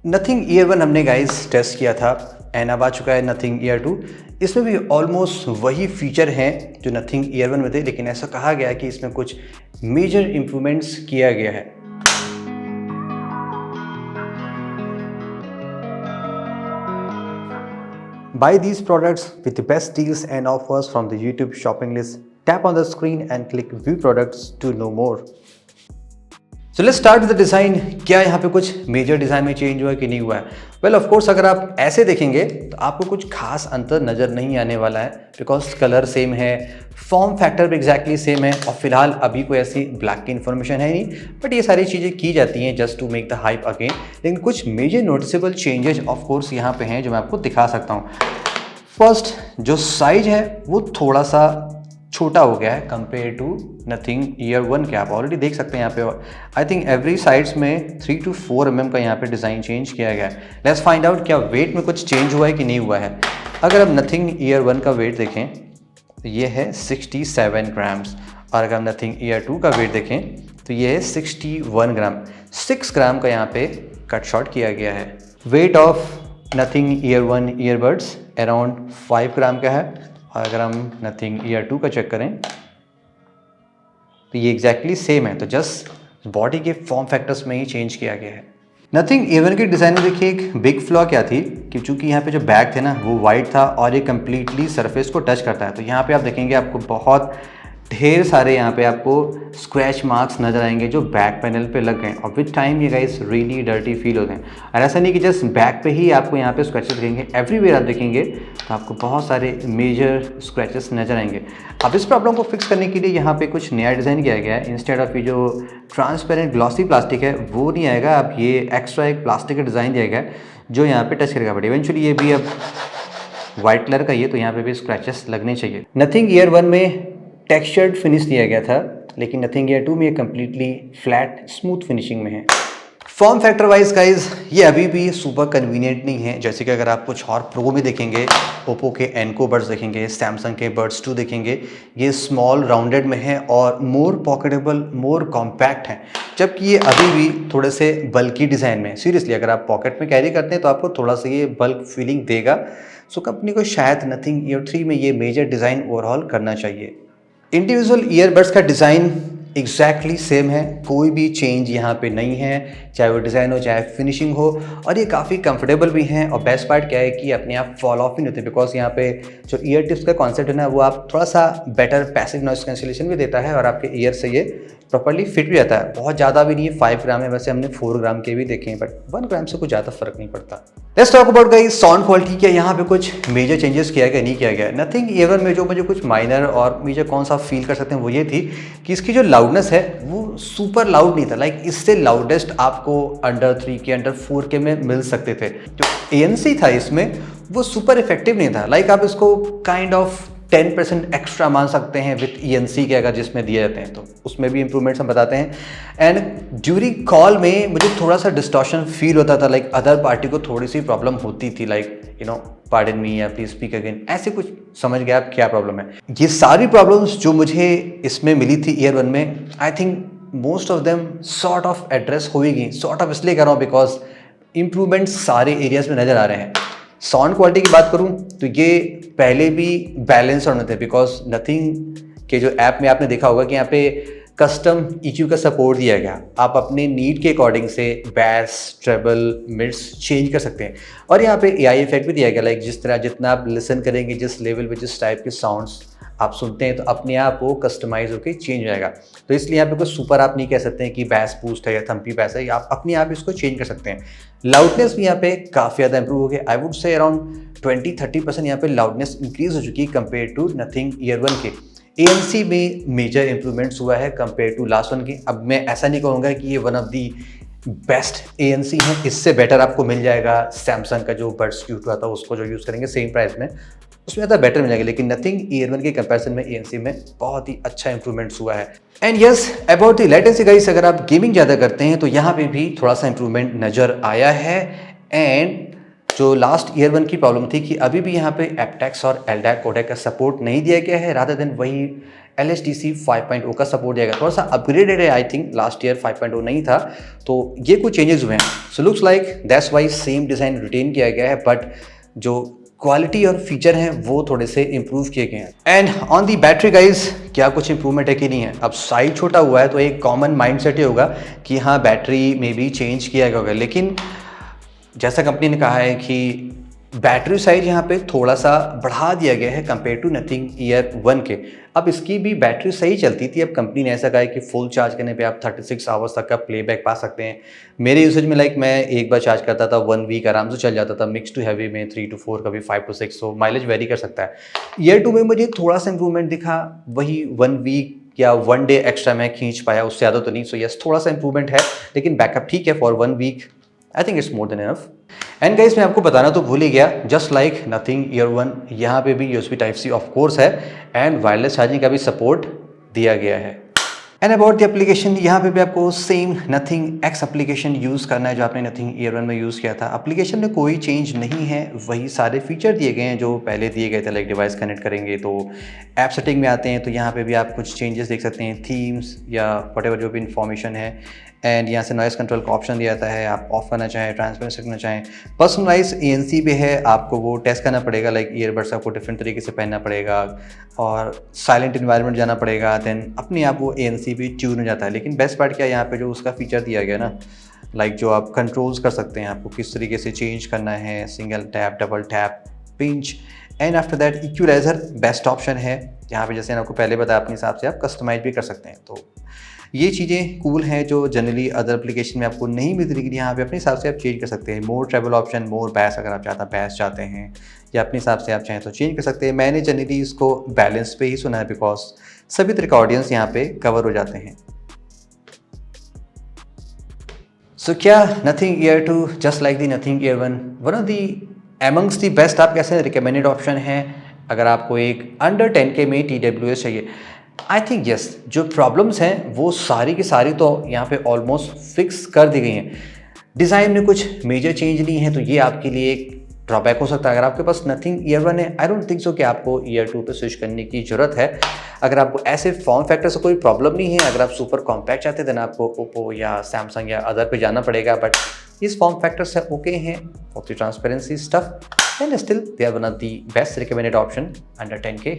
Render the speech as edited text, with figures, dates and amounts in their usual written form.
Nothing year 1 हमने guys test किया था एंड अब आ चुका है नथिंग ईयर 2। इसमें भी ऑलमोस्ट वही फीचर हैं जो नथिंग ईयर 1 में थे, लेकिन ऐसा कहा गया कि इसमें कुछ मेजर इम्प्रूवमेंट्स किया गया है। Buy these products with the best deals and offers from the YouTube shopping list. Tap on the screen and click View Products to know more. So let's start with the design. क्या यहाँ पे कुछ major design में change हुआ है कि नहीं हुआ है? वेल ऑफ कोर्स अगर आप ऐसे देखेंगे तो आपको कुछ खास अंतर नज़र नहीं आने वाला है, बिकॉज कलर सेम है, फॉर्म फैक्टर भी एग्जैक्टली सेम है और फिलहाल अभी कोई ऐसी ब्लैक की इन्फॉर्मेशन है नहीं, बट ये सारी चीज़ें की जाती हैं just to make the hype again. लेकिन कुछ major noticeable changes of course यहाँ पे हैं जो मैं आपको दिखा सकता हूँ। फर्स्ट, जो साइज है वो थोड़ा सा छोटा हो गया है कंपेयर टू नथिंग ईयर 1 के। आप ऑलरेडी देख सकते हैं यहाँ पे आई थिंक एवरी साइड्स में 3 to 4 mm का यहाँ पे डिज़ाइन चेंज किया गया है। लेट्स फाइंड आउट क्या वेट में कुछ चेंज हुआ है कि नहीं हुआ है। अगर आप नथिंग ईयर 1 का वेट देखें तो ये है 67 ग्राम्स, और अगर हम नथिंग ईयर 2 का वेट देखें तो ये है 61 ग्राम। 6 ग्राम का यहाँ पे कट शॉर्ट किया गया है। Weight of nothing year 1 earbuds around 5 ग्राम का है, और अगर हम नथिंग ईयर 2 का चेक करें तो ये एग्जैक्टली सेम है। तो जस्ट बॉडी के फॉर्म फैक्टर्स में ही चेंज किया गया है। नथिंग ईयर 1 के डिज़ाइन में देखिए एक बिग फ्लॉ क्या थी कि चूंकि यहाँ पे जो बैक थे ना वो वाइट था और ये कम्प्लीटली सरफेस को टच करता है। तो यहाँ पे आप देखेंगे आपको बहुत ढेर सारे यहाँ पे आपको स्क्रैच मार्क्स नजर आएंगे जो बैक पैनल पे लग गए, और विद टाइम ये गाइस रियली डर्टी फील होते हैं। और ऐसा नहीं कि जस्ट बैक पे ही आपको यहाँ पे स्क्रैचेस दिखेंगे, एवरीवेयर आप देखेंगे तो आपको बहुत सारे मेजर स्क्रैचेस नजर आएंगे। अब इस प्रॉब्लम को फिक्स करने के लिए यहाँ पे कुछ नया डिज़ाइन किया गया है। इंस्टेड ऑफ ये जो ट्रांसपेरेंट ग्लॉसी प्लास्टिक है वो नहीं आएगा, अब ये एक्स्ट्रा एक प्लास्टिक का डिज़ाइन दिया गया है जो यहाँ पे टच करेगा। बट इवेंचुअली ये भी अब वाइट कलर का ही है तो यहाँ पे भी स्क्रैचेस लगने चाहिए। नथिंग ईयर 1 में टेक्सचर्ड फिनिश दिया गया था, लेकिन नथिंग ईयर 2 में ये कम्प्लीटली फ्लैट स्मूथ फिनिशिंग में है। फॉर्म फैक्टर वाइज गाइज ये अभी भी सुपर कन्वीनियंट नहीं है। जैसे कि अगर आप कुछ और प्रो में देखेंगे, ओप्पो के एनको बड्स देखेंगे, सैमसंग के बड्स 2 देखेंगे, ये स्मॉल राउंडेड में है और मोर पॉकेटेबल, मोर कॉम्पैक्ट है, जबकि ये अभी भी थोड़े से बल्की डिज़ाइन में। सीरियसली अगर आप पॉकेट में कैरी करते हैं तो आपको थोड़ा सा ये बल्क फीलिंग देगा। सो कंपनी को शायद नथिंग ईयर 3 में ये मेजर डिज़ाइन ओवरऑल करना चाहिए। इंडिविजुअल ईयरबड्स का डिज़ाइन एग्जैक्टली सेम है, कोई भी चेंज यहाँ पे नहीं है, चाहे वो डिज़ाइन हो चाहे फिनिशिंग हो, और ये काफ़ी कंफर्टेबल भी हैं। और बेस्ट पार्ट क्या है कि अपने आप फॉल ऑफ ही नहीं होते, बिकॉज यहाँ पे जो ईयर टिप्स का कॉन्सेप्ट है ना वो आप थोड़ा सा बेटर पैसिव नॉइस कैंसिलेशन भी देता है और आपके ईयर से ये प्रॉपर्ली फिट भी आता है। बहुत ज़्यादा भी नहीं है, 5 ग्राम है, वैसे हमने 4 ग्राम के भी देखे हैं, बट 1 ग्राम से कुछ ज़्यादा फर्क नहीं पड़ता। Let's talk about guys sound quality. क्या यहाँ पे कुछ मेजर चेंजेस किया गया नहीं किया गया? नथिंग ईयर 1 में जो मुझे कुछ माइनर और मेजर कौन सा फील कर सकते हैं वो ये थी कि इसकी जो लाउडनेस है वो सुपर लाउड नहीं था। लाइक इससे लाउडेस्ट आपको अंडर 3 के अंडर 4 के में मिल सकते थे। जो ANC था इसमें वो सुपर इफेक्टिव नहीं था। लाइक आप इसको काइंड ऑफ 10% एक्स्ट्रा मान सकते हैं विथ ENC के, अगर जिसमें दिए जाते हैं तो उसमें भी इंप्रूवमेंट्स हम बताते हैं। एंड ड्यूरिंग कॉल में मुझे थोड़ा सा डिस्टॉर्शन फील होता था, लाइक अदर पार्टी को थोड़ी सी प्रॉब्लम होती थी, लाइक पार्डन मी या प्लीज स्पीक अगेन, ऐसे कुछ समझ गया आप क्या प्रॉब्लम है। ये सारी प्रॉब्लम्स जो मुझे इसमें मिली थी ईयर 1 में, I think most of them sort of address हो ही गई। सॉर्ट ऑफ इसलिए कर रहा हूँ बिकॉज इंप्रूवमेंट्स सारे एरियाज में नज़र आ रहे हैं। साउंड क्वालिटी की बात करूं तो ये पहले भी बैलेंस होने थे, बिकॉज नथिंग के जो ऐप में आपने देखा होगा कि यहाँ पे कस्टम EQ का सपोर्ट दिया गया। आप अपने नीड के अकॉर्डिंग से बैस, ट्रेबल, मिड्स चेंज कर सकते हैं, और यहाँ पे AI इफेक्ट भी दिया गया। लाइक जिस तरह जितना आप लिसन करेंगे, जिस लेवल पे जिस टाइप के साउंड्स आप सुनते हैं तो अपने आप वो कस्टमाइज होकर चेंज हो जाएगा। तो इसलिए यहाँ पे कोई सुपर आप नहीं कह सकते हैं कि बैस बूस्ट है या थम्पी बैस है, आप अपने आप इसको चेंज कर सकते हैं। लाउडनेस भी यहाँ पे काफ़ी ज़्यादा इंप्रूव हो गया। आई वुड से अराउंड 20-30% यहाँ पे लाउडनेस इंक्रीज हो चुकी है कंपेयर टू नथिंग ईयर 1 के। ANC में मेजर इंप्रूवमेंट्स हुआ है कंपेयर टू लास्ट 1 के। अब मैं ऐसा नहीं कहूँगा कि ये one of the best ANC है, इससे बेटर आपको मिल जाएगा सैमसंग का जो बड्स Q2 आता है उसको जो यूज़ करेंगे सेम प्राइस में, उसमें ज़्यादा बेटर मिल जाएगा। लेकिन नथिंग ईयर 1 के कंपैरिजन में ANC में बहुत ही अच्छा इंप्रूवमेंट्स हुआ है। And yes about the latency guys, अगर आप गेमिंग ज़्यादा करते हैं तो यहाँ पे भी थोड़ा सा इंप्रूवमेंट नज़र आया है। एंड जो लास्ट ईयर 1 की प्रॉब्लम थी कि अभी भी यहाँ पे एप्टेक्स और LDAC कोडेक का सपोर्ट नहीं दिया गया है, रादर देन वही LHDC 5.0 का सपोर्ट दिया गया, थोड़ा सा अपग्रेडेड है। आई थिंक लास्ट ईयर 5.0 नहीं था, तो ये कुछ चेंजेस हुए हैं। So looks like that's why same design retain किया गया है, बट जो क्वालिटी और फीचर हैं वो थोड़े से इंप्रूव किए गए हैं। And on the battery guys, क्या कुछ इंप्रूवमेंट है कि नहीं है? अब साइज छोटा हुआ है तो एक कॉमन माइंडसेट ही होगा कि हाँ बैटरी में भी चेंज किया गया होगा, लेकिन जैसा कंपनी ने कहा है कि बैटरी साइज यहाँ पे थोड़ा सा बढ़ा दिया गया है कंपेयर टू नथिंग ईयर 1 के। अब इसकी भी बैटरी सही चलती थी, अब कंपनी ने ऐसा कहा है कि फुल चार्ज करने पे आप 36 आवर्स तक का प्लेबैक पा सकते हैं। मेरे यूसेज में लाइक मैं एक बार चार्ज करता था 1 वीक आराम से चल जाता था, मिक्स टू हैवी में 3 to 4, कभी 5 to 6, तो माइलेज वेरी कर सकता है। ईयर 2 में मुझे थोड़ा सा इंप्रूवमेंट दिखा, वही 1 वीक या 1 डे एक्स्ट्रा मैं खींच पाया, उससे ज़्यादा तो नहीं। सो यस, थोड़ा सा इंप्रूवमेंट है, लेकिन बैकअप ठीक है for 1 week. I think it's more than enough. And guys, मैं आपको बताना तो भूल ही गया, जस्ट लाइक नथिंग ईयर 1, यहाँ पे भी USB Type-C ऑफ कोर्स है एंड वायरलेस चार्जिंग का भी सपोर्ट दिया गया है। एंड अबाउट द एप्लीकेशन, यहाँ पे भी आपको same nothing x application use करना है जो आपने नथिंग ईयर 1 में यूज़ किया था। एप्लीकेशन में कोई चेंज नहीं है, वही सारे फीचर दिए गए हैं जो पहले दिए गए थे। लाइक डिवाइस कनेक्ट करेंगे तो ऐप सेटिंग में आते हैं, तो यहाँ पे भी आप कुछ चेंजेस देख सकते हैं, थीम्स या व्हाटएवर जो भी इन्फॉर्मेशन है। एंड यहाँ से नॉइस कंट्रोल का ऑप्शन दिया जाता है, आप ऑफ करना चाहें, ट्रांसपेरेंसी करना चाहें। पर्सनलाइज ANC पे है, आपको वो टेस्ट करना पड़ेगा, लाइक ईयरबड्स आपको डिफरेंट तरीके से पहनना पड़ेगा और साइलेंट इन्वायरमेंट जाना पड़ेगा, देन अपने आप वो ANC भी ट्यून हो जाता है। लेकिन बेस्ट पार्ट क्या है, यहाँ पे जो उसका फीचर दिया गया ना, लाइक जो आप कंट्रोल्स कर सकते हैं, आपको किस तरीके से चेंज करना है, single tap, double tap, pinch, and after that equaliser best option है। यहाँ पे जैसे आपको पहले बताया, अपने हिसाब से आप कस्टमाइज भी कर सकते हैं। तो ये चीज़ें कूल हैं जो जनरली अदर एप्लीकेशन में आपको नहीं मिलती, लेकिन यहाँ पे अपने हिसाब से आप चेंज कर सकते हैं। मोर ट्रैवल ऑप्शन, मोर बैस अगर आप बैस चाहते हैं, या अपने हिसाब से आप चाहें तो चेंज कर सकते हैं। मैंने जनरली इसको बैलेंस पे ही सुना है, बिकॉज सभी तरह का ऑडियंस यहाँ पे कवर हो जाते हैं। सो क्या nothing year 2 just like the nothing year 1 one of the amongst the best, आप कैसे रिकमेंडेड ऑप्शन है अगर आपको एक अंडर 10K में TWS चाहिए? आई थिंक यस, जो प्रॉब्लम्स हैं वो सारी की सारी तो यहाँ पे ऑलमोस्ट फिक्स कर दी गई हैं। डिज़ाइन में कुछ मेजर चेंज नहीं है, तो ये आपके लिए एक ड्रॉबैक हो सकता है। अगर आपके पास नथिंग ईयर 1 है, आई डोंट थिंक सो कि आपको ईयर 2 पे स्विच करने की ज़रूरत है। अगर आपको ऐसे फॉर्म फैक्टर से कोई प्रॉब्लम नहीं है, अगर आप सुपर कॉम्पैक्ट चाहते हैं, देन आपको ओप्पो या सैमसंग या अदर पे जाना पड़ेगा, बट इस फॉर्म फैक्टर से ओके हैं of the transparency stuff, and still they are one of the best recommended option under 10K।